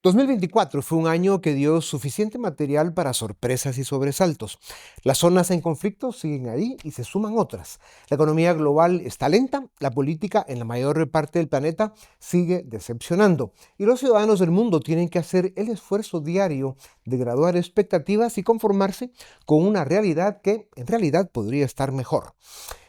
2024 fue un año que dio suficiente material para sorpresas y sobresaltos. Las zonas en conflicto siguen ahí y se suman otras. La economía global está lenta, la política en la mayor parte del planeta sigue decepcionando y los ciudadanos del mundo tienen que hacer el esfuerzo diario de graduar expectativas y conformarse con una realidad que en realidad podría estar mejor.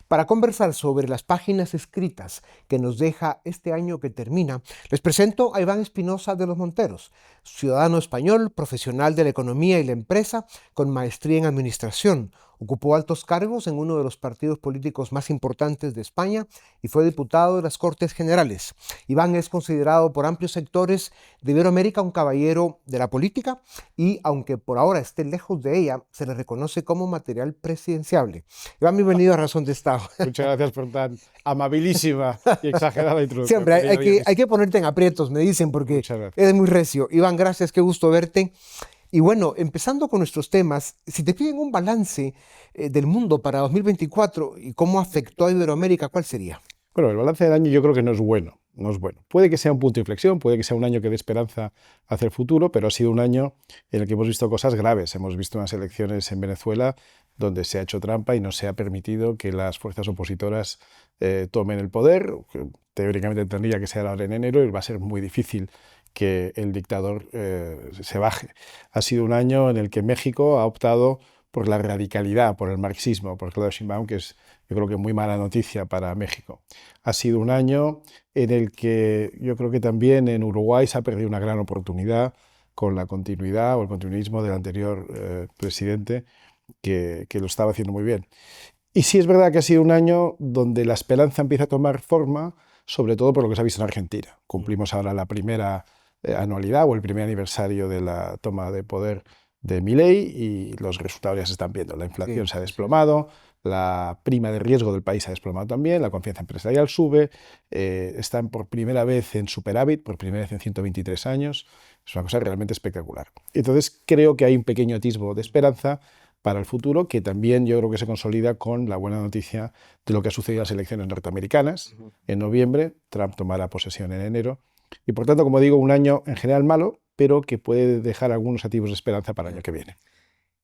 Para conversar sobre las páginas escritas que nos deja este año que termina, les presento a Iván Espinosa de los Monteros, ciudadano español, profesional de la economía y la empresa, con maestría en administración. Ocupó altos cargos en uno de los partidos políticos más importantes de España y fue diputado de las Cortes Generales. Iván es considerado por amplios sectores de Iberoamérica un caballero de la política y, aunque por ahora esté lejos de ella, se le reconoce como material presidenciable. Iván, bienvenido a Razón de Estado. Muchas gracias por tan amabilísima y exagerada introducción. Siempre hay que ponerte en aprietos, me dicen, porque eres muy recio. Iván, gracias, qué gusto verte. Y bueno, empezando con nuestros temas, si te piden un balance del mundo para 2024 y cómo afectó a Iberoamérica, ¿cuál sería? Bueno, el balance del año yo creo que no es bueno. Puede que sea un punto de inflexión, puede que sea un año que dé esperanza hacia el futuro, pero ha sido un año en el que hemos visto cosas graves. Hemos visto unas elecciones en Venezuela donde se ha hecho trampa y no se ha permitido que las fuerzas opositoras tomen el poder. Teóricamente tendría que ser ahora en enero y va a ser muy difícil que el dictador se baje. Ha sido un año en el que México ha optado por la radicalidad, por el marxismo, por Claudia Sheinbaum, que es, yo creo que muy mala noticia para México. Ha sido un año en el que yo creo que también en Uruguay se ha perdido una gran oportunidad con la continuidad o el continuismo del anterior presidente, que lo estaba haciendo muy bien. Y sí es verdad que ha sido un año donde la esperanza empieza a tomar forma, sobre todo por lo que se ha visto en Argentina. Cumplimos ahora la primera anualidad o el primer aniversario de la toma de poder de Milei y los resultados ya se están viendo. La inflación se ha desplomado, la prima de riesgo del país se ha desplomado también, la confianza empresarial sube, están por primera vez en superávit, por primera vez en 123 años. Es una cosa realmente espectacular. Entonces creo que hay un pequeño atisbo de esperanza para el futuro, que también yo creo que se consolida con la buena noticia de lo que ha sucedido en las elecciones norteamericanas. En noviembre, Trump tomará posesión en enero, y por tanto, como digo, un año en general malo, pero que puede dejar algunos atisbos de esperanza para el año que viene.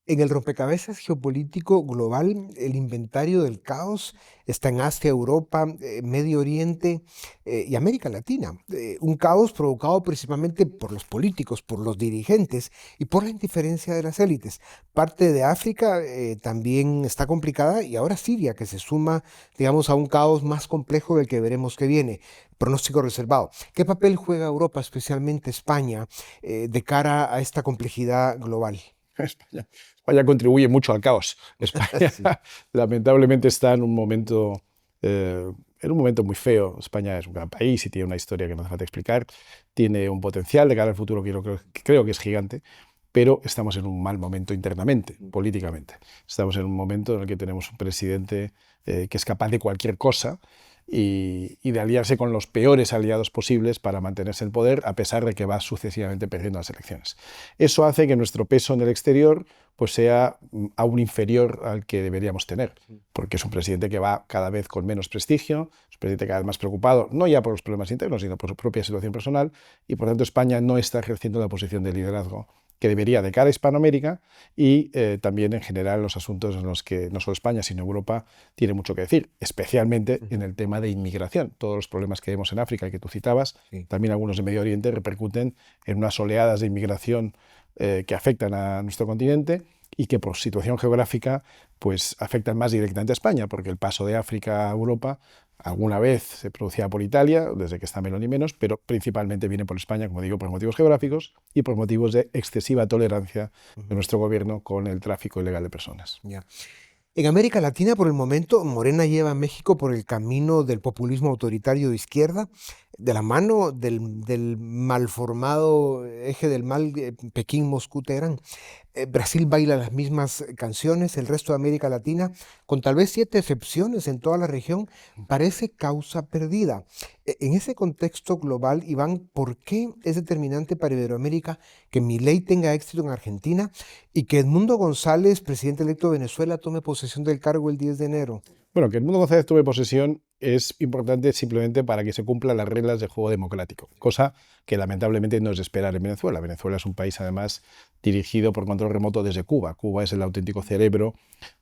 En el rompecabezas geopolítico global, el inventario del caos está en Asia, Europa, Medio Oriente y América Latina. Un caos provocado principalmente por los políticos, por los dirigentes y por la indiferencia de las élites. Parte de África también está complicada y ahora Siria, que se suma, digamos, a un caos más complejo del que veremos que viene. Pronóstico reservado. ¿Qué papel juega Europa, especialmente España, de cara a esta complejidad global? España contribuye mucho al caos. España Sí. lamentablemente está en un momento muy feo. España es un gran país y tiene una historia que no hace falta explicar. Tiene un potencial de cara al futuro que creo que es gigante, pero estamos en un mal momento internamente, políticamente. Estamos en un momento en el que tenemos un presidente que es capaz de cualquier cosa y de aliarse con los peores aliados posibles para mantenerse en el poder, a pesar de que va sucesivamente perdiendo las elecciones. Eso hace que nuestro peso en el exterior pues sea aún inferior al que deberíamos tener, porque es un presidente que va cada vez con menos prestigio, es un presidente cada vez más preocupado, no ya por los problemas internos, sino por su propia situación personal, y por tanto España no está ejerciendo la posición de liderazgo que debería de cara a Hispanoamérica y también en general los asuntos en los que no solo España sino Europa tiene mucho que decir, especialmente en el tema de inmigración. Todos los problemas que vemos en África y que tú citabas, también algunos de Medio Oriente, repercuten en unas oleadas de inmigración que afectan a nuestro continente y que por situación geográfica pues afectan más directamente a España, porque el paso de África a Europa alguna vez se producía por Italia, desde que está Meloni menos, pero principalmente viene por España, como digo, por motivos geográficos y por motivos de excesiva tolerancia de nuestro gobierno con el tráfico ilegal de personas. En América Latina, por el momento, Morena lleva a México por el camino del populismo autoritario de izquierda, de la mano del malformado eje del mal, Pekín, Moscú, Teherán. Brasil baila las mismas canciones, el resto de América Latina, con tal vez 7 excepciones en toda la región, parece causa perdida. En ese contexto global, Iván, ¿por qué es determinante para Iberoamérica que Milei tenga éxito en Argentina y que Edmundo González, presidente electo de Venezuela, tome posesión del cargo el 10 de enero? Bueno, que Edmundo González tome posesión es importante simplemente para que se cumplan las reglas del juego democrático, cosa que lamentablemente no es de esperar en Venezuela. Venezuela es un país además dirigido por control remoto desde Cuba. Cuba es el auténtico cerebro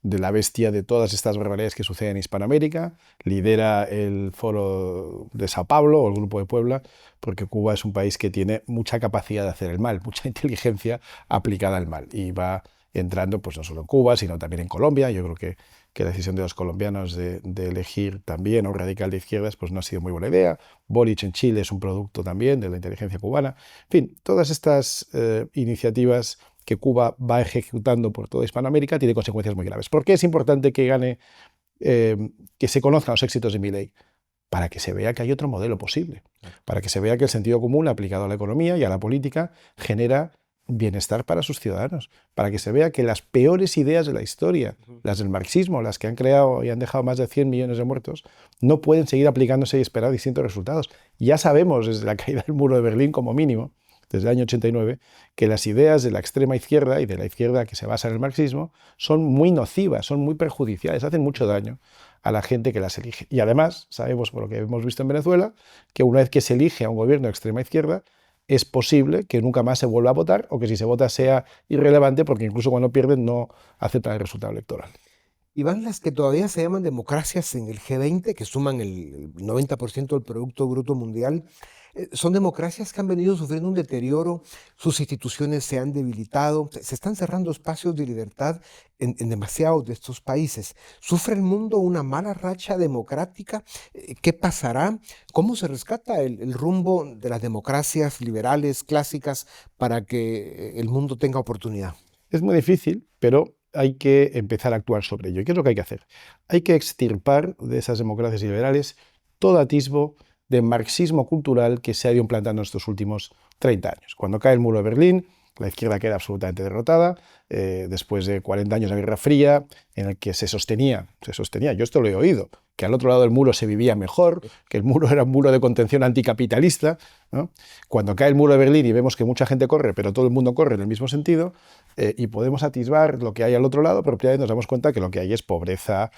de la bestia de todas estas barbaridades que suceden en Hispanoamérica, lidera el Foro de Sao Paulo o el Grupo de Puebla, porque Cuba es un país que tiene mucha capacidad de hacer el mal, mucha inteligencia aplicada al mal, y va entrando pues no solo en Cuba, sino también en Colombia. Yo creo que la decisión de los colombianos de elegir también a un radical de izquierdas pues no ha sido muy buena idea. Boric en Chile es un producto también de la inteligencia cubana. En fin, todas estas iniciativas que Cuba va ejecutando por toda Hispanoamérica tiene consecuencias muy graves. ¿Por qué es importante que gane, que se conozcan los éxitos de Milei? Para que se vea que hay otro modelo posible, para que se vea que el sentido común aplicado a la economía y a la política genera bienestar para sus ciudadanos, para que se vea que las peores ideas de la historia, las del marxismo, las que han creado y han dejado más de 100 millones de muertos, no pueden seguir aplicándose y esperar distintos resultados. Ya sabemos desde la caída del muro de Berlín, como mínimo, desde el año 89, que las ideas de la extrema izquierda y de la izquierda que se basa en el marxismo son muy nocivas, son muy perjudiciales, hacen mucho daño a la gente que las elige. Y además, sabemos por lo que hemos visto en Venezuela, que una vez que se elige a un gobierno de extrema izquierda, es posible que nunca más se vuelva a votar o que si se vota sea irrelevante porque incluso cuando pierden no aceptan el resultado electoral. Y van las que todavía se llaman democracias en el G20, que suman el 90% del Producto Bruto Mundial. Son democracias que han venido sufriendo un deterioro, sus instituciones se han debilitado, se están cerrando espacios de libertad en demasiados de estos países. ¿Sufre el mundo una mala racha democrática? ¿Qué pasará? ¿Cómo se rescata el rumbo de las democracias liberales clásicas para que el mundo tenga oportunidad? Es muy difícil, pero hay que empezar a actuar sobre ello. ¿Qué es lo que hay que hacer? Hay que extirpar de esas democracias liberales todo atisbo de marxismo cultural que se ha ido implantando en estos últimos 30 años. Cuando cae el muro de Berlín, la izquierda queda absolutamente derrotada, después de 40 años de Guerra Fría, en el que se sostenía, yo esto lo he oído, que al otro lado del muro se vivía mejor, que el muro era un muro de contención anticapitalista, ¿no? Cuando cae el muro de Berlín y vemos que mucha gente corre, pero todo el mundo corre en el mismo sentido, y podemos atisbar lo que hay al otro lado, pero nos damos cuenta que lo que hay es pobreza,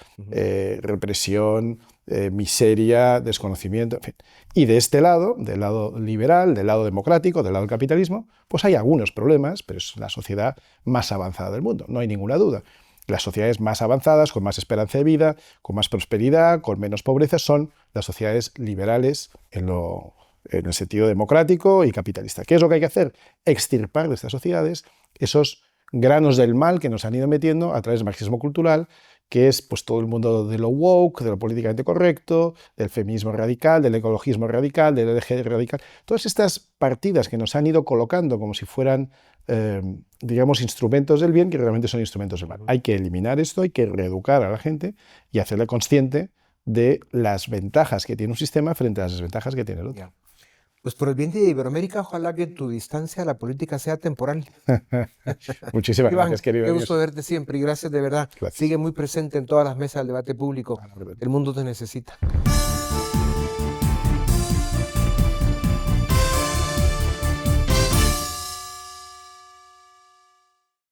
represión, miseria, desconocimiento, en fin. Y de este lado, del lado liberal, del lado democrático, del lado del capitalismo, pues hay algunos problemas, pero es la sociedad más avanzada del mundo, no hay ninguna duda. Las sociedades más avanzadas, con más esperanza de vida, con más prosperidad, con menos pobreza, son las sociedades liberales en el sentido democrático y capitalista. ¿Qué es lo que hay que hacer? Extirpar de estas sociedades esos granos del mal que nos han ido metiendo a través del marxismo cultural, que es pues, todo el mundo de lo woke, de lo políticamente correcto, del feminismo radical, del ecologismo radical, del LGB radical. Todas estas partidas que nos han ido colocando como si fueran, digamos, instrumentos del bien, que realmente son instrumentos del mal. Hay que eliminar esto, hay que reeducar a la gente y hacerle consciente de las ventajas que tiene un sistema frente a las desventajas que tiene el otro. Pues por el bien de Iberoamérica, ojalá que tu distancia a la política sea temporal. Muchísimas Iván, gracias, querido. qué gusto verte siempre y gracias de verdad. Gracias. Sigue muy presente en todas las mesas del debate público. El mundo te necesita.